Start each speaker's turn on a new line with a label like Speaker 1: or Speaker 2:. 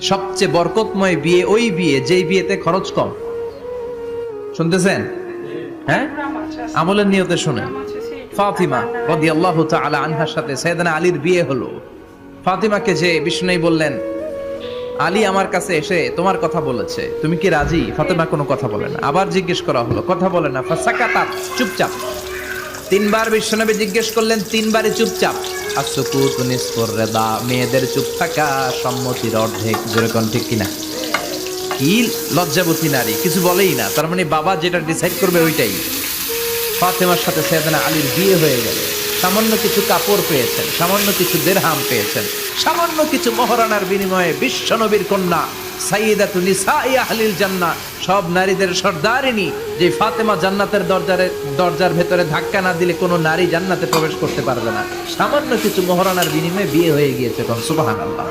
Speaker 1: সবচেয়ে বরকতময় বিয়ে ওই বিয়ে যেই বিয়েতে খরচ কম। শুনতেছেন? হ্যাঁ, আমলের নিয়তে শুনে। ফাতিমা রাদিয়াল্লাহু তাআলা আনহার সাথে সাইয়েদনা আলীর বিয়ে হলো। ফাতিমাকে যে বিষ্ণু বললেন, আলী আমার কাছে এসে তোমার কথা বলেছে, তুমি কি রাজি? ফাতিমা কোনো কথা বলে না। আবার জিজ্ঞেস করা হলো, কথা বলে না। ফাসাকাতাত, চুপচাপ। তিনবার বিশ্বনবী জিজ্ঞেস করলেন, তিনবারই চুপচাপ। আসুকুতু নিসফুর রিদা, মেয়েদের চুপ থাকা সম্মতির অর্ধেক। যেরকম ঠিক কিনা? কি লজ্জাবতী নারী, কিছু বলেই না। তার মানে বাবা যেটা ডিসাইড করবে ওইটাই। ফাতেমার সাথে সাইয়েদনা আলীর বিয়ে হয়ে গেল। সামান্য কিছু কাপড় পেয়েছেন, সামান্য কিছু দিরহাম পেয়েছেন, সামান্য কিছু মহারানার বিনিময়ে বিশ্বনবীর কন্যা সাইয়্যিদাতু নিসাই আহলিল জান্নাহ, সব নারীদের সর্দারিনী, যে ফাতেমা জান্নাতের দরজার ভেতরে ধাক্কা না দিলে কোনো নারী জান্নাতে প্রবেশ করতে পারবে না। সামান্য কিছু মহারানার বিনিময়ে বিয়ে হয়ে গিয়েছে। সুবহানাল্লাহ।